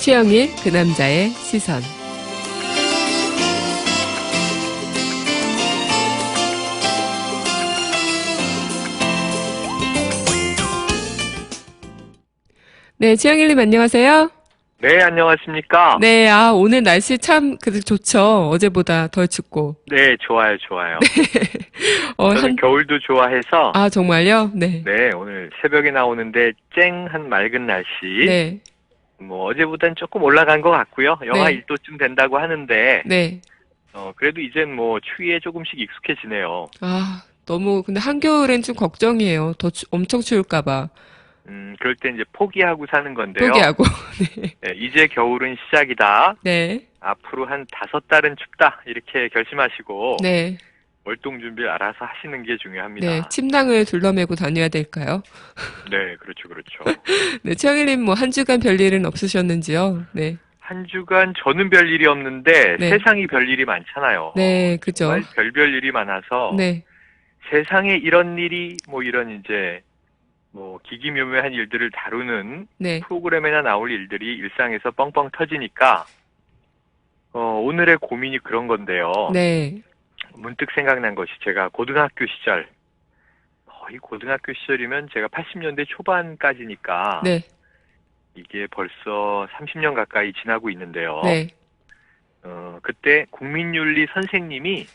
최영일 그 남자의 시선. 네, 최영일님 안녕하세요. 네, 안녕하십니까? 네, 오늘 날씨 참 좋죠. 어제보다 덜 춥고. 네, 좋아요, 좋아요. 어, 저는 겨울도 좋아해서, 정말요? 네. 네, 오늘 새벽에 나오는데 쨍한 맑은 날씨, 네, 뭐, 어제보단 조금 올라간 것 같고요. 영하 네, 1도쯤 된다고 하는데, 네. 그래도 이젠 뭐, 추위에 조금씩 익숙해지네요. 너무, 근데 한겨울엔 좀 걱정이에요. 엄청 추울까봐. 그럴 때 이제 포기하고 사는 건데요. 포기하고. 네, 이제 겨울은 시작이다. 네, 앞으로 한 5달은 춥다. 이렇게 결심하시고, 네, 월동 준비를 알아서 하시는 게 네. 중요합니다. 침낭을 둘러매고 다녀야 될까요? 네, 그렇죠, 그렇죠. 네, 최영일님 뭐 한 주간 별일은 없으셨는지요? 네, 한 주간 저는 별일이 없는데 네, 세상이 별일이 많잖아요. 네, 그죠. 정말 별별 일이 많아서 네, 세상에 이런 일이 뭐 이런 이제 뭐 기기묘묘한 일들을 다루는 네, 프로그램에나 나올 일들이 일상에서 뻥뻥 터지니까 오늘의 고민이 그런 건데요. 네. 문득 생각난 것이 제가 고등학교 시절 거의 고등학교 시절이면 제가 80년대 초반까지니까 네, 이게 벌써 30년 가까이 지나고 있는데요. 네. 그때 국민윤리 선생님이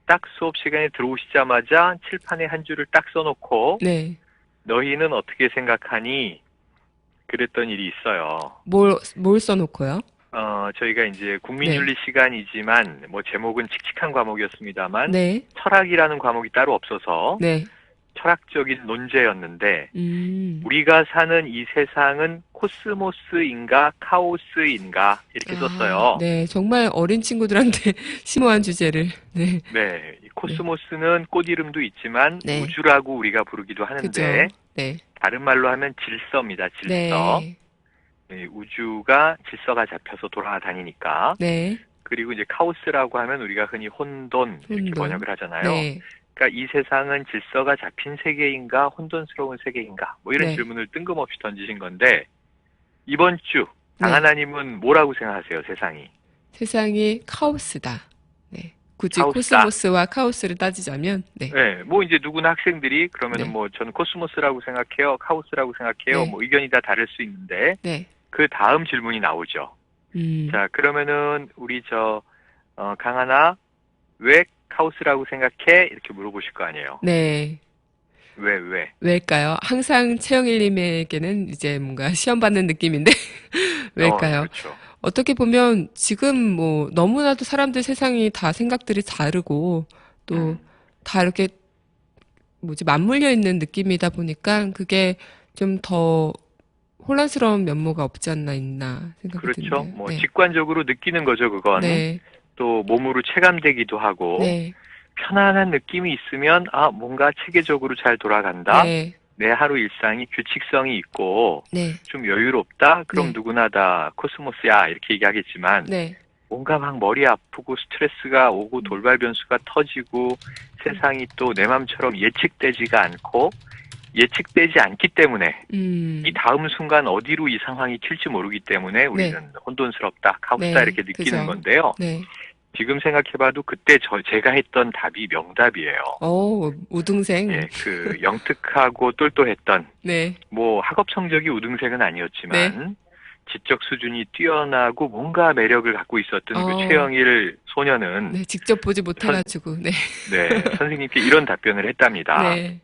딱 수업 시간에 들어오시자마자 칠판에 한 줄을 딱 써놓고 네. 너희는 어떻게 생각하니? 그랬던 일이 있어요. 뭘 써놓고요? 저희가 이제 네. 국민윤리 시간이지만 뭐 제목은 칙칙한 과목이었습니다만 네. 철학이라는 과목이 따로 없어서 네. 철학적인 논제였는데 음. 우리가 사는 이 세상은 코스모스인가 카오스인가 이렇게 썼어요. 네. 정말 어린 친구들한테 심오한 주제를. 네. 네, 이 네. 코스모스는 꽃 이름도 있지만 네. 우주라고 우리가 부르기도 그죠. 하는데 네. 다른 말로 하면 질서입니다. 질서. 네. 네, 우주가 질서가 잡혀서 돌아다니니까. 네. 그리고 이제 카오스라고 하면 우리가 흔히 혼돈 이렇게 혼돈. 번역을 하잖아요. 네. 그러니까 이 세상은 질서가 잡힌 세계인가 혼돈스러운 세계인가 뭐 이런 네. 질문을 뜬금없이 던지신 건데 이번 주 네. 강하나님은 뭐라고 생각하세요? 세상이 세상이 카오스다. 네. 굳이 카오스다. 코스모스와 카오스를 따지자면, 네. 네, 뭐 이제 누구나 학생들이 그러면은 네. 뭐 저는 코스모스라고 생각해요, 카오스라고 생각해요, 네. 뭐 의견이 다 다를 수 있는데 네. 그 다음 질문이 나오죠. 음. 자, 그러면은 우리 강하나 왜 카오스라고 생각해? 이렇게 물어보실 거 아니에요. 네. 왜? 왜일까요? 항상 최영일님에게는 이제 뭔가 시험 받는 느낌인데, 왜일까요? 그렇죠. 어떻게 보면 지금 뭐 너무나도 사람들 세상이 다 생각들이 다르고 또 음, 다 이렇게 맞물려 있는 느낌이다 보니까 그게 좀 더 혼란스러운 면모가 없지 않나 있나 생각이 그렇죠. 드는데요. 뭐 네. 직관적으로 느끼는 거죠, 그건. 네. 또 몸으로 체감되기도 하고 네. 편안한 느낌이 있으면 뭔가 체계적으로 잘 돌아간다. 네. 내 하루 일상이 규칙성이 있고 네. 좀 여유롭다. 그럼 네. 누구나 다 코스모스야 이렇게 얘기하겠지만 네. 뭔가 막 머리 아프고 스트레스가 오고 돌발 변수가 터지고 세상이 또 내 맘처럼 예측되지가 않고 예측되지 않기 때문에 이 다음 순간 어디로 이 상황이 튈지 모르기 때문에 우리는 네. 혼돈스럽다, 카오스다 네. 이렇게 느끼는 그죠. 건데요. 네. 지금 생각해봐도 그때 제가 했던 답이 명답이에요. 우등생. 예, 그 영특하고 똘똘했던 네. 뭐 학업 성적이 우등생은 네. 아니었지만 지적 수준이 뛰어나고 뭔가 매력을 갖고 있었던 그 어, 최영일 소녀는 네. 직접 보지 선, 못해가지고, 네. 네, 선생님께 이런 답변을 했답니다. 네.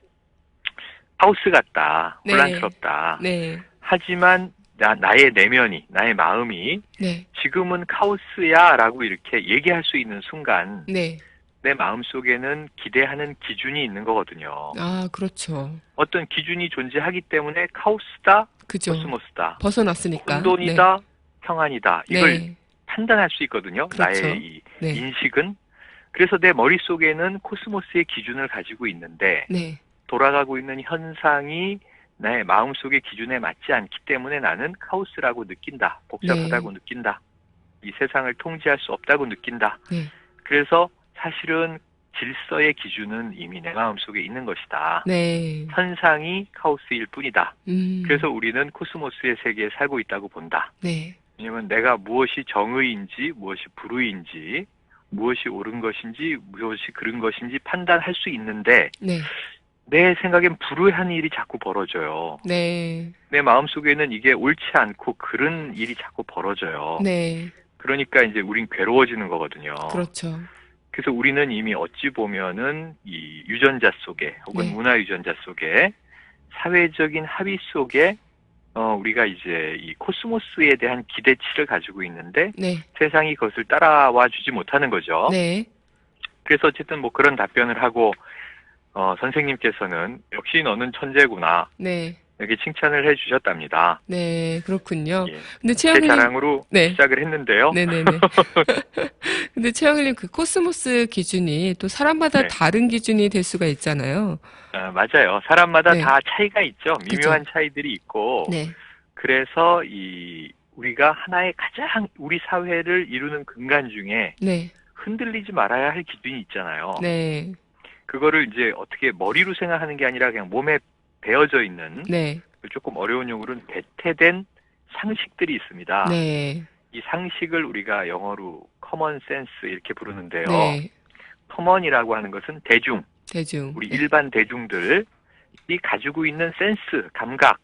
하우스 같다, 네. 혼란스럽다. 네. 하지만 나의 내면이, 나의 마음이 네. 지금은 카오스야 라고 이렇게 얘기할 수 있는 순간 네. 내 마음속에는 기대하는 기준이 있는 거거든요. 그렇죠. 어떤 기준이 존재하기 때문에 카오스다, 그죠. 코스모스다, 벗어났으니까. 네. 혼돈이다, 평안이다 이걸 네. 판단할 수 있거든요. 그렇죠. 나의 이 네. 인식은. 그래서 내 머릿속에는 코스모스의 기준을 가지고 있는데 네. 돌아가고 있는 현상이 내 마음속의 기준에 맞지 않기 때문에 나는 카오스라고 느낀다. 복잡하다고 네. 느낀다. 이 세상을 통제할 수 없다고 느낀다. 네. 그래서 사실은 질서의 기준은 이미 내 마음속에 있는 것이다. 네. 현상이 카오스일 뿐이다. 음. 그래서 우리는 코스모스의 세계에 살고 있다고 본다. 네. 왜냐면 내가 무엇이 정의인지, 무엇이 불의인지, 무엇이 옳은 것인지, 무엇이 그른 것인지 판단할 수 있는데, 네. 내 생각엔 불의한 일이 자꾸 벌어져요. 네. 내 마음속에는 이게 옳지 않고 그른 일이 자꾸 벌어져요. 네. 그러니까 이제 우린 괴로워지는 거거든요. 그렇죠. 그래서 우리는 이미 어찌 보면은 이 유전자 속에 혹은 네. 문화 유전자 속에 사회적인 합의 속에 우리가 이제 이 코스모스에 대한 기대치를 가지고 있는데 네. 세상이 그것을 따라와 주지 못하는 거죠. 네. 그래서 어쨌든 뭐 그런 답변을 하고 선생님께서는 역시 너는 천재구나 네. 이렇게 칭찬을 해주셨답니다. 네. 그렇군요. 예. 근데 제 최영일님, 자랑으로 네. 시작을 했는데요. 네네네. 근데 최영일님 그 코스모스 기준이 또 사람마다 네. 다른 기준이 될 수가 있잖아요. 맞아요. 사람마다 네. 다 차이가 있죠. 미묘한 그죠? 차이들이 있고 네. 그래서 우리가 하나의 가장 우리 사회를 이루는 근간 중에 네. 흔들리지 말아야 할 기준이 있잖아요. 네. 그거를 이제 어떻게 머리로 생각하는 게 아니라 그냥 몸에 배어져 있는 네. 조금 어려운 용어로는 배태된 상식들이 있습니다. 네. 이 상식을 우리가 영어로 커먼 센스 이렇게 부르는데요. 네. 커먼이라고 하는 것은 대중, 대중. 우리 네. 일반 대중들이 가지고 있는 센스, 감각,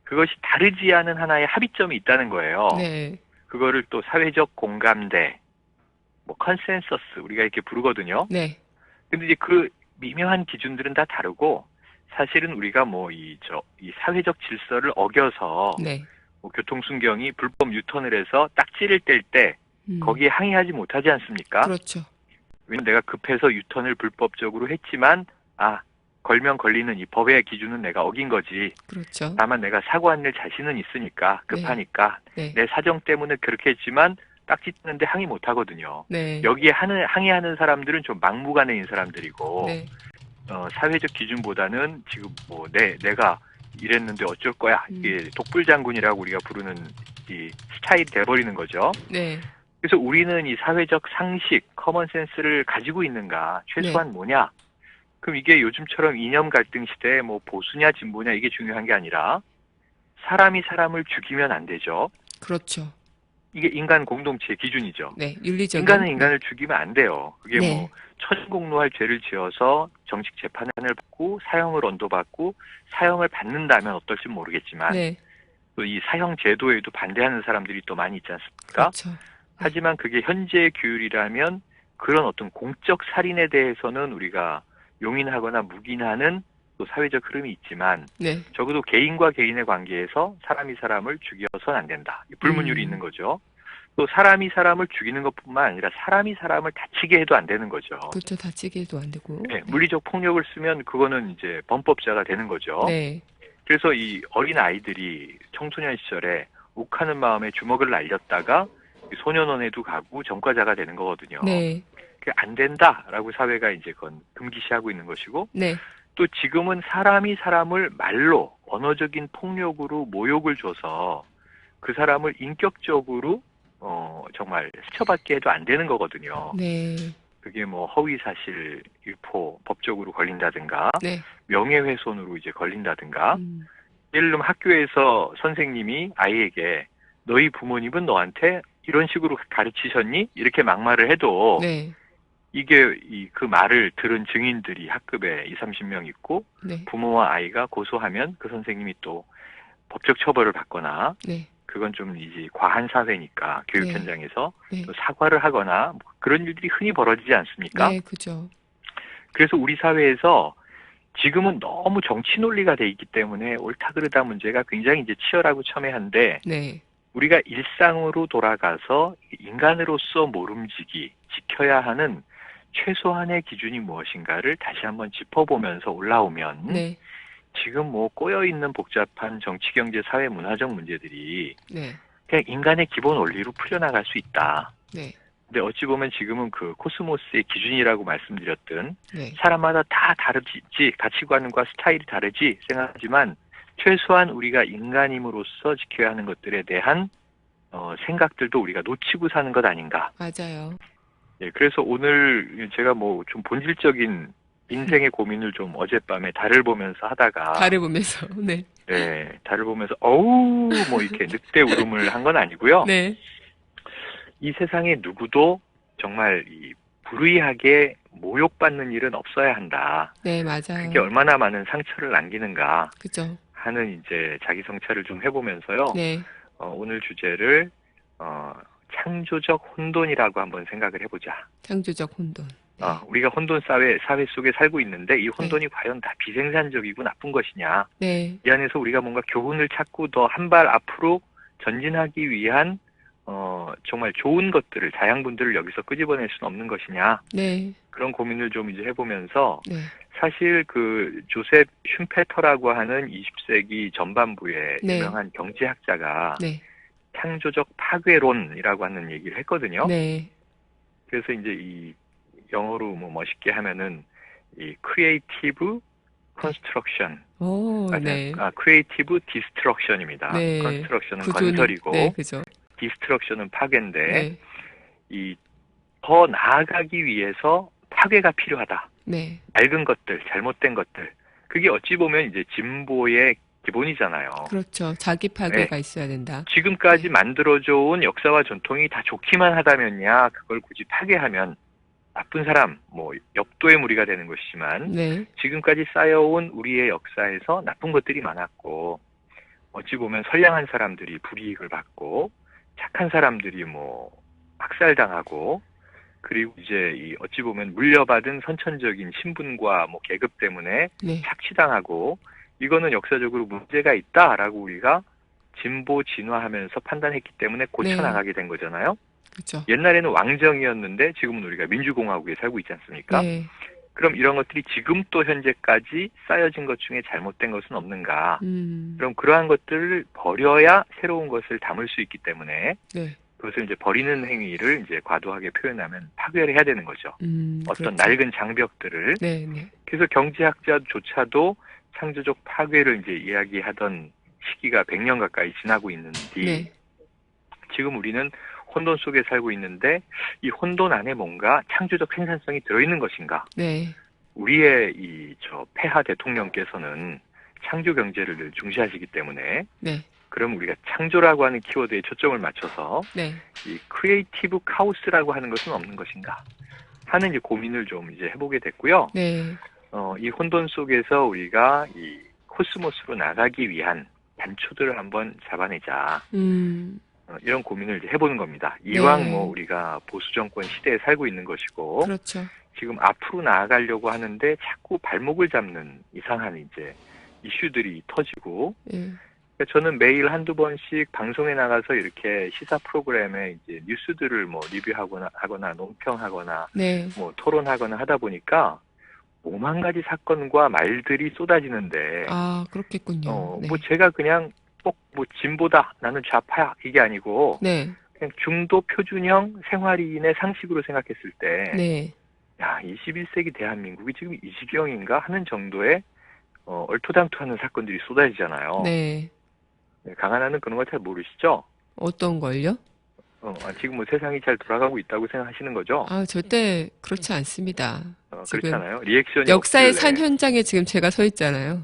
그것이 다르지 않은 하나의 합의점이 있다는 거예요. 네. 그거를 또 사회적 공감대, 뭐 컨센서스 우리가 이렇게 부르거든요. 네. 근데 이제 그 미묘한 기준들은 다 다르고 사실은 우리가 뭐 이 사회적 질서를 어겨서 네. 뭐 교통순경이 불법 유턴을 해서 딱지를 뗄 때 거기에 항의하지 못하지 않습니까? 그렇죠. 왜냐면 내가 급해서 유턴을 불법적으로 했지만 걸면 걸리는 이 법의 기준은 내가 어긴 거지. 그렇죠. 다만 내가 사고 안 낼 자신은 있으니까 급하니까 네. 내 사정 때문에 그렇게 했지만 딱지 떼는데 항의 못 하거든요. 네. 여기에 항의하는 사람들은 좀 막무가내인 사람들이고 네. 사회적 기준보다는 지금 뭐 내가 이랬는데 어쩔 거야. 이게 독불장군이라고 우리가 부르는 이 스타일이 돼버리는 거죠. 네. 그래서 우리는 이 사회적 상식, 커먼 센스를 가지고 있는가, 최소한 뭐냐? 그럼 이게 요즘처럼 이념 갈등 시대에 뭐 보수냐 진보냐 이게 중요한 게 아니라 사람이 사람을 죽이면 안 되죠. 그렇죠. 이게 인간 공동체의 기준이죠. 네. 윤리적인. 인간은 인간을 죽이면 안 돼요. 그게 네. 뭐 천공노할 죄를 지어서 정식 재판을 받고 사형을 언도받고 사형을 받는다면 어떨지 모르겠지만 네. 또 이 사형 제도에도 반대하는 사람들이 또 많이 있지 않습니까? 그렇죠. 하지만 그게 현재의 규율이라면 그런 어떤 공적 살인에 대해서는 우리가 용인하거나 묵인하는 또 사회적 흐름이 있지만 네. 적어도 개인과 개인의 관계에서 사람이 사람을 죽여서는 안 된다. 불문율이 있는 거죠. 또 사람이 사람을 죽이는 것뿐만 아니라 사람이 사람을 다치게 해도 안 되는 거죠. 그렇죠. 다치게도 안 되고. 네, 물리적 폭력을 쓰면 그거는 이제 범법자가 되는 거죠. 네. 그래서 이 어린 아이들이 청소년 시절에 욱하는 마음에 주먹을 날렸다가 소년원에도 가고 전과자가 되는 거거든요. 네. 그게 안 된다라고 사회가 이제 그건 금기시하고 있는 것이고 네. 또 지금은 사람이 사람을 말로 언어적인 폭력으로 모욕을 줘서 그 사람을 인격적으로 정말 스쳐받게 해도 안 되는 거거든요. 네. 그게 뭐 허위사실 유포 법적으로 걸린다든가 네. 명예훼손으로 이제 걸린다든가 예를 들면 학교에서 선생님이 아이에게 너희 부모님은 너한테 이런 식으로 가르치셨니? 이렇게 막말을 해도 네. 이게 그 말을 들은 증인들이 학급에 20-30명 있고 네. 부모와 아이가 고소하면 그 선생님이 또 법적 처벌을 받거나 네. 그건 좀 이제 과한 사회니까 교육 네. 현장에서 네. 또 사과를 하거나 뭐 그런 일들이 흔히 벌어지지 않습니까? 네, 그죠. 그래서 우리 사회에서 지금은 너무 정치 논리가 돼 있기 때문에 옳다 그르다 문제가 굉장히 이제 치열하고 첨예한데 네. 우리가 일상으로 돌아가서 인간으로서 모름지기 지켜야 하는 최소한의 기준이 무엇인가를 다시 한번 짚어보면서 올라오면 네. 지금 뭐 꼬여있는 복잡한 정치, 경제, 사회, 문화적 문제들이 네. 그냥 인간의 기본 원리로 풀려나갈 수 있다. 네. 근데 어찌 보면 지금은 그 코스모스의 기준이라고 말씀드렸던 네. 사람마다 다 다르지, 가치관과 스타일이 다르지 생각하지만 최소한 우리가 인간임으로서 지켜야 하는 것들에 대한 생각들도 우리가 놓치고 사는 것 아닌가. 맞아요. 예, 그래서 오늘 제가 뭐 좀 본질적인 인생의 고민을 좀 어젯밤에 달을 보면서 하다가 달을 보면서. 네. 네, 달을 보면서 어우 뭐 이렇게 늑대 울음을 한 건 아니고요. 네. 이 세상에 누구도 정말 이 불의하게 모욕받는 일은 없어야 한다. 네, 그게 맞아요. 얼마나 많은 상처를 남기는가 그죠. 하는 이제 자기 성찰을 좀 해보면서요. 네. 오늘 주제를 어, 창조적 혼돈이라고 한번 생각을 해보자. 창조적 혼돈. 네. 우리가 혼돈 사회 속에 살고 있는데 이 네. 혼돈이 과연 다 비생산적이고 나쁜 것이냐. 네. 이 안에서 우리가 뭔가 교훈을 찾고 더 한 발 앞으로 전진하기 위한 정말 좋은 것들을, 자양분들을 여기서 끄집어낼 수는 없는 것이냐. 네. 그런 고민을 좀 이제 해보면서 네. 사실 그 조셉 슌페터라고 하는 20세기 전반부의 네. 유명한 경제학자가 네. 창조적 파괴론이라고 하는 얘기를 했거든요. 네. 그래서 이제 이 영어로 뭐 멋있게 하면은 이 creative construction, 오, 네. creative destruction입니다. 네. construction은 구조는, 건설이고 네, 그죠. destruction은 파괴인데 네. 이 더 나아가기 위해서 파괴가 필요하다. 네. 낡은 것들, 잘못된 것들. 그게 어찌 보면 이제 진보의 기본이잖아요. 그렇죠. 자기 파괴가 있어야 된다. 지금까지 네. 만들어져온 역사와 전통이 다 좋기만 하다면야 그걸 굳이 파괴하면 나쁜 사람, 뭐 역도의 무리가 되는 것이지만 네. 지금까지 쌓여온 우리의 역사에서 나쁜 것들이 많았고 어찌 보면 선량한 사람들이 불이익을 받고 착한 사람들이 뭐 학살당하고 그리고 이제 이 어찌 보면 물려받은 선천적인 신분과 뭐 계급 때문에 네. 착취당하고 이거는 역사적으로 문제가 있다라고 우리가 진보 진화하면서 판단했기 때문에 고쳐나가게 된 거잖아요. 그렇죠. 옛날에는 왕정이었는데 지금은 우리가 민주공화국에 살고 있지 않습니까? 네. 그럼 이런 것들이 지금 또 현재까지 쌓여진 것 중에 잘못된 것은 없는가? 그럼 그러한 것들을 버려야 새로운 것을 담을 수 있기 때문에 네. 그것을 이제 버리는 행위를 이제 과도하게 표현하면 파괴를 해야 되는 거죠. 어떤 그렇죠. 낡은 장벽들을. 네, 네. 그래서 경제학자조차도 창조적 파괴를 이제 이야기하던 시기가 100년 가까이 지나고 있는데 네. 지금 우리는 혼돈 속에 살고 있는데 이 혼돈 안에 뭔가 창조적 생산성이 들어있는 것인가? 네. 우리의 폐하 대통령께서는 창조 경제를 늘 중시하시기 때문에 네. 그럼 우리가 창조라고 하는 키워드에 초점을 맞춰서 네. 이 크리에이티브 카오스라고 하는 것은 없는 것인가 하는 이제 고민을 좀 이제 해보게 됐고요. 네. 이 혼돈 속에서 우리가 이 코스모스로 나가기 위한 단초들을 한번 잡아내자. 이런 고민을 이제 해보는 겁니다. 이왕 네. 뭐 우리가 보수 정권 시대에 살고 있는 것이고 그렇죠. 지금 앞으로 나아가려고 하는데 자꾸 발목을 잡는 이상한 이제 이슈들이 터지고 네. 그러니까 저는 매일 한두 번씩 방송에 나가서 이렇게 시사 프로그램에 이제 뉴스들을 뭐 리뷰하거나 논평하거나 네. 뭐 토론하거나 하다 보니까 5만 가지 사건과 말들이 쏟아지는데 그렇겠군요. 네. 뭐 제가 그냥 꼭 뭐 진보다 나는 좌파야 이게 아니고 네. 그냥 중도 표준형 생활인의 상식으로 생각했을 때 네. 야, 21세기 대한민국이 지금 이 지경인가 하는 정도의 얼토당토하는 사건들이 쏟아지잖아요. 네. 강하나는 그런 거 잘 모르시죠? 어떤 걸요? 지금 뭐 세상이 잘 돌아가고 있다고 생각하시는 거죠? 절대 그렇지 않습니다. 지금 그렇잖아요. 리액션이 역사의 없길래. 산 현장에 지금 제가 서 있잖아요.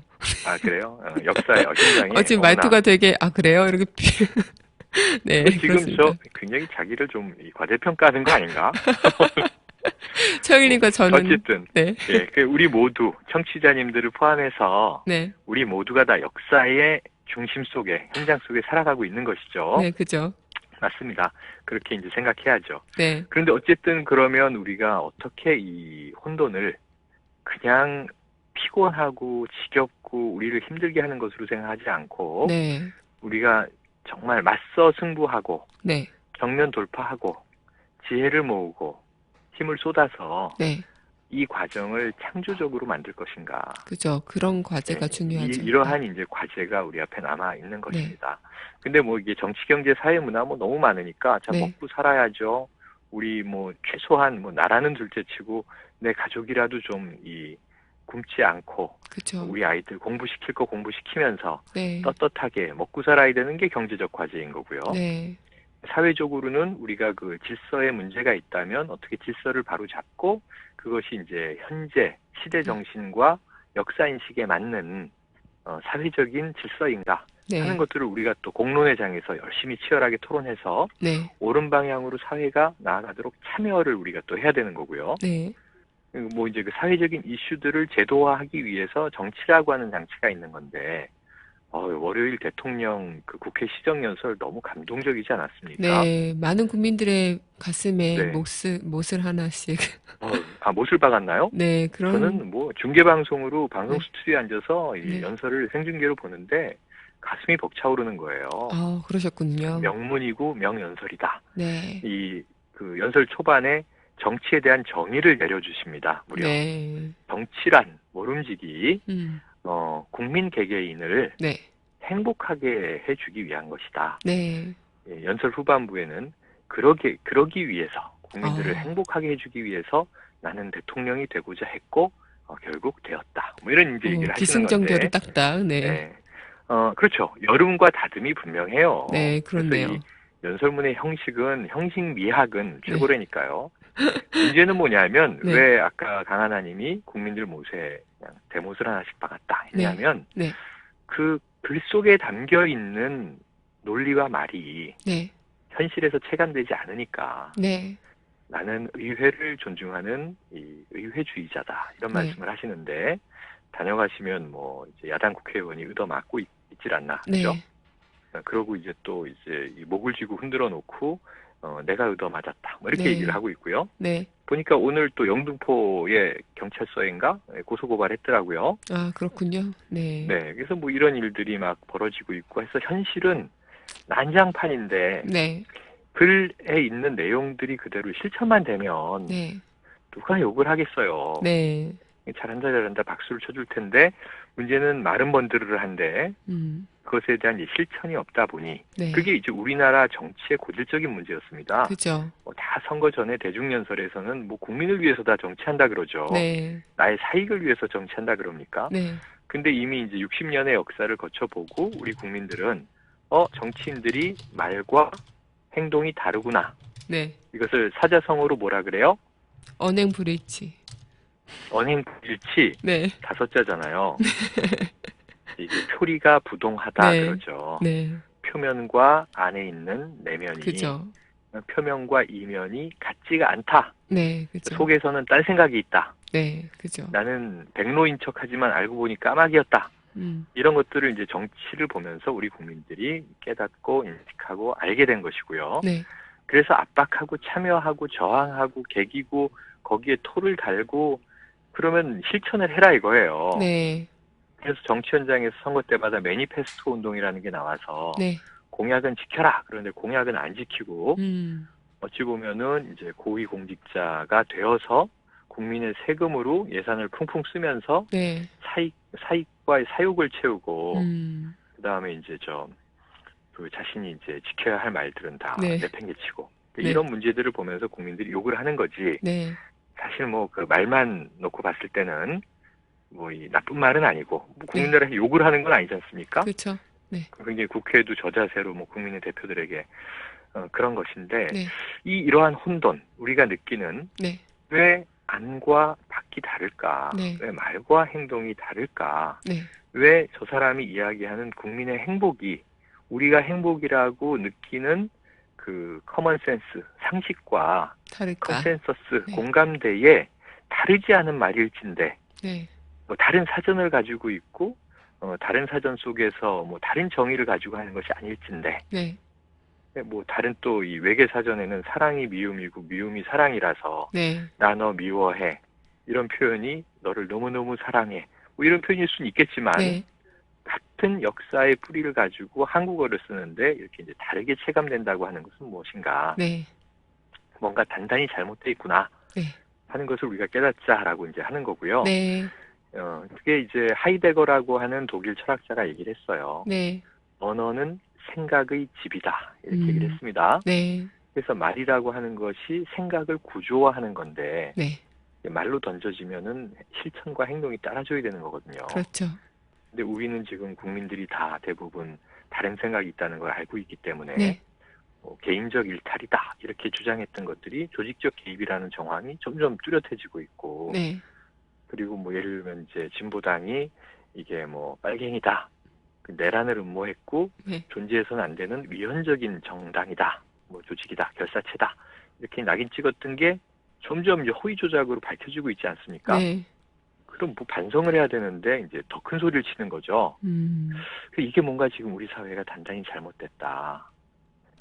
그래요? 역사의 현장에. 지금 말투가 되게, 그래요? 이렇게. 네. 지금 그렇습니다. 굉장히 자기를 좀 과대평가하는 거 아닌가? 서일님과 저는. 어쨌든. 네. 우리 모두, 청취자님들을 포함해서. 네. 우리 모두가 다 역사의 중심 속에, 현장 속에 살아가고 있는 것이죠. 네, 그죠. 맞습니다. 그렇게 이제 생각해야죠. 네. 그런데 어쨌든 그러면 우리가 어떻게 이 혼돈을 그냥 피곤하고 지겹고 우리를 힘들게 하는 것으로 생각하지 않고 네. 우리가 정말 맞서 승부하고 네. 정면 돌파하고 지혜를 모으고 힘을 쏟아서 네. 이 과정을 창조적으로 만들 것인가. 그죠. 그런 과제가 중요하죠. 이러한 이제 과제가 우리 앞에 남아 있는 것입니다. 근데 뭐 이게 정치, 경제, 사회, 문화 뭐 너무 많으니까 자 먹고 살아야죠. 우리 뭐 최소한 뭐 나라는 둘째치고 내 가족이라도 좀 굶지 않고 그쵸. 우리 아이들 공부시킬 거 공부시키면서 네. 떳떳하게 먹고 살아야 되는 게 경제적 과제인 거고요. 네. 사회적으로는 우리가 그 질서에 문제가 있다면 어떻게 질서를 바로 잡고 그것이 이제 현재 시대 정신과 역사 인식에 맞는 사회적인 질서인가 하는 네. 것들을 우리가 또 공론의 장에서 열심히 치열하게 토론해서 네. 옳은 방향으로 사회가 나아가도록 참여를 우리가 또 해야 되는 거고요. 네. 그리고 뭐 이제 그 사회적인 이슈들을 제도화하기 위해서 정치라고 하는 장치가 있는 건데, 월요일 대통령 그 국회 시정연설 너무 감동적이지 않았습니까? 네. 많은 국민들의 가슴에 네. 못을 하나씩. 못을 박았나요? 네. 그런, 저는 뭐 중계방송으로 방송 네. 스튜디오에 앉아서 이 네. 연설을 생중계로 보는데 가슴이 벅차오르는 거예요. 아, 그러셨군요. 명문이고 명연설이다. 네. 이 그 연설 초반에 정치에 대한 정의를 내려주십니다. 무려 네. 정치란 모름지기 음. 국민 개개인을 네. 행복하게 해주기 위한 것이다. 네. 예, 연설 후반부에는 그러기 위해서 국민들을 아, 행복하게 해주기 위해서 나는 대통령이 되고자 했고 결국 되었다. 뭐 이런 이제 얘기를 하시는 기승전결을 건데, 딱딱. 네. 예, 그렇죠. 여름과 다듬이 분명해요. 네. 그래서 그렇네요. 이 연설문의 형식 미학은 네. 최고라니까요. 문제는 뭐냐면 네. 왜 아까 강하나님이 국민들 못에 그냥 대못을 하나씩 박았다 네. 했냐면 네. 그 글 속에 담겨 있는 논리와 말이 네. 현실에서 체감되지 않으니까 네. 나는 의회를 존중하는 이 의회주의자다 이런 네. 말씀을 하시는데 다녀가시면 뭐 이제 야당 국회의원이 얻어맞고 있질 않나 그죠? 네. 그러고 이제 또 이제 이 목을 쥐고 흔들어 놓고 내가 얻어맞았다 뭐 이렇게 얘기를 네. 하고 있고요. 네. 보니까 오늘 또 영등포의 경찰서인가 고소고발했더라고요. 아, 그렇군요. 네. 네, 그래서 뭐 이런 일들이 막 벌어지고 있고 해서 현실은 난장판인데 네. 글에 있는 내용들이 그대로 실천만 되면 네. 누가 욕을 하겠어요. 네. 잘한다 박수를 쳐줄 텐데 문제는 말은 번들을 한데 음. 그것에 대한 이제 실천이 없다 보니 네. 그게 이제 우리나라 정치의 고질적인 문제였습니다. 그죠. 다 선거 전에 대중연설에서는 뭐 국민을 위해서 다 정치한다 그러죠. 네. 나의 사익을 위해서 정치한다 그럽니까? 네. 근데 이미 이제 60년의 역사를 거쳐보고 우리 국민들은 정치인들이 말과 행동이 다르구나. 네. 이것을 사자성어로 뭐라 그래요? 언행불일치. 언행불일치 네. 다섯 자잖아요. 이게 표리가 부동하다 네. 그러죠. 네. 표면과 안에 있는 내면이 그죠. 표면과 이면이 같지가 않다. 네. 그죠. 속에서는 딴 생각이 있다. 네. 그죠. 나는 백로인 척하지만 알고 보니 까마귀였다. 이런 것들을 이제 정치를 보면서 우리 국민들이 깨닫고 인식하고 알게 된 것이고요. 네. 그래서 압박하고 참여하고 저항하고 개기고 거기에 토를 달고 그러면 실천을 해라 이거예요. 네. 그래서 정치 현장에서 선거 때마다 매니페스토 운동이라는 게 나와서 네. 공약은 지켜라. 그런데 공약은 안 지키고 음. 어찌 보면은 이제 고위공직자가 되어서 국민의 세금으로 예산을 풍풍 쓰면서 네. 사익과 사욕을 채우고 그다음에 이제 그 자신이 이제 지켜야 할 말들은 다 네. 내팽개치고 네. 이런 문제들을 보면서 국민들이 욕을 하는 거지. 네. 사실 뭐 그 말만 놓고 봤을 때는 뭐 이 나쁜 말은 아니고 뭐 국민들한테 욕을 하는 건 아니지 않습니까? 그렇죠. 네. 굉장히 국회에도 저자세로 뭐 국민의 대표들에게 그런 것인데 네. 이러한 혼돈 우리가 느끼는 네. 왜 안과 밖이 다를까? 네. 왜 말과 행동이 다를까? 네. 왜 저 사람이 이야기하는 국민의 행복이 우리가 행복이라고 느끼는 그 커먼센스, 상식과 다를까? 컨센서스, 네. 공감대에 다르지 않은 말일진데 네. 뭐 다른 사전을 가지고 있고 다른 사전 속에서 뭐 다른 정의를 가지고 하는 것이 아닐진데 네. 뭐 다른 또 이 외계 사전에는 사랑이 미움이고 미움이 사랑이라서 네. 나 너 미워해 이런 표현이 너를 너무너무 사랑해 뭐 이런 표현일 수는 있겠지만 네. 같은 역사의 뿌리를 가지고 한국어를 쓰는데 이렇게 이제 다르게 체감된다고 하는 것은 무엇인가? 네. 뭔가 단단히 잘못돼 있구나 네. 하는 것을 우리가 깨닫자라고 이제 하는 거고요. 네. 그게 이제 하이데거라고 하는 독일 철학자가 얘기를 했어요. 네. 언어는 생각의 집이다 이렇게 얘기를 했습니다. 네. 그래서 말이라고 하는 것이 생각을 구조화하는 건데 네. 말로 던져지면은 실천과 행동이 따라줘야 되는 거거든요. 그렇죠. 근데 우리는 지금 국민들이 다 대부분 다른 생각이 있다는 걸 알고 있기 때문에 네. 개인적 일탈이다 이렇게 주장했던 것들이 조직적 개입이라는 정황이 점점 뚜렷해지고 있고 네. 그리고 뭐 예를 들면 이제 진보당이 이게 뭐 빨갱이다, 그 내란을 음모했고 네. 존재해서는 안 되는 위헌적인 정당이다, 뭐 조직이다, 결사체다 이렇게 낙인 찍었던 게 점점 이제 허위 조작으로 밝혀지고 있지 않습니까? 네. 그럼 뭐 반성을 해야 되는데 이제 더 큰 소리를 치는 거죠. 이게 뭔가 지금 우리 사회가 단단히 잘못됐다.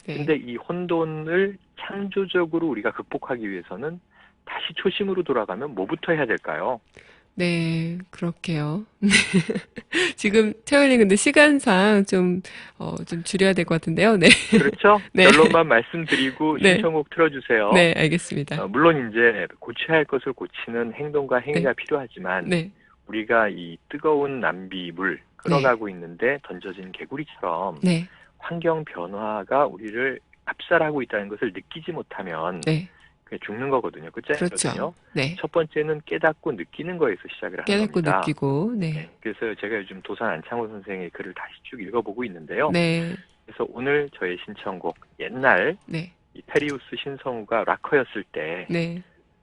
네. 근데 이 혼돈을 창조적으로 우리가 극복하기 위해서는 다시 초심으로 돌아가면 뭐부터 해야 될까요? 네, 그렇게요. 지금 태연님 근데 시간상 좀 줄여야 될 것 같은데요. 네. 그렇죠? 네. 결론만 말씀드리고 네. 신청곡 틀어주세요. 네, 알겠습니다. 물론 이제 고쳐야 할 것을 고치는 행동과 행위가 필요하지만 네. 우리가 이 뜨거운 남비물 끌어가고 있는데 던져진 개구리처럼 네. 환경 변화가 우리를 압살하고 있다는 것을 느끼지 못하면 네. 그냥 죽는 거거든요. 끝장이거든요. 그렇죠. 네. 첫 번째는 깨닫고 느끼는 거에서 시작을 하는 깨닫고 겁니다. 느끼고, 네. 네, 그래서 제가 요즘 도산 안창호 선생의 글을 다시 쭉 읽어보고 있는데요. 네. 그래서 오늘 저의 신청곡 옛날 네. 이 페리우스 신성우가 락커였을 때 네.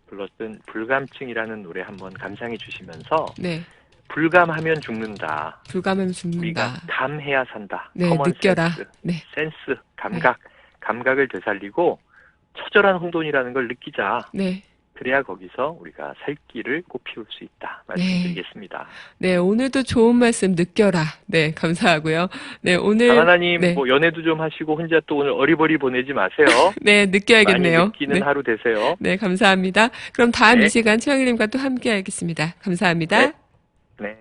불렀던 불감증이라는 노래 한번 감상해 주시면서 네. 불감하면 죽는다. 불감하면 우리가 죽는다. 감해야 산다. 네, 커먼 느껴라. 센스, 네. 센스, 감각을 되살리고 처절한 혼돈이라는 걸 느끼자. 네. 그래야 거기서 우리가 살 길을 꽃피울 수 있다. 말씀드리겠습니다. 네, 오늘도 좋은 말씀 느껴라. 네, 감사하고요. 네, 오늘. 강하나님, 네. 뭐 연애도 좀 하시고 혼자 또 오늘 어리버리 보내지 마세요. 네, 느껴야겠네요. 많이 느끼는 네. 하루 되세요. 네, 감사합니다. 그럼 다음 네. 이 시간 최영일님과 또 함께 하겠습니다. 감사합니다. 네. 네.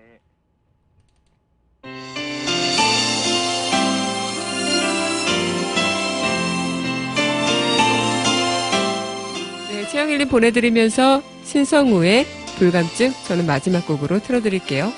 네, 최영일님 보내드리면서 신성우의 불감증 저는 마지막 곡으로 틀어드릴게요.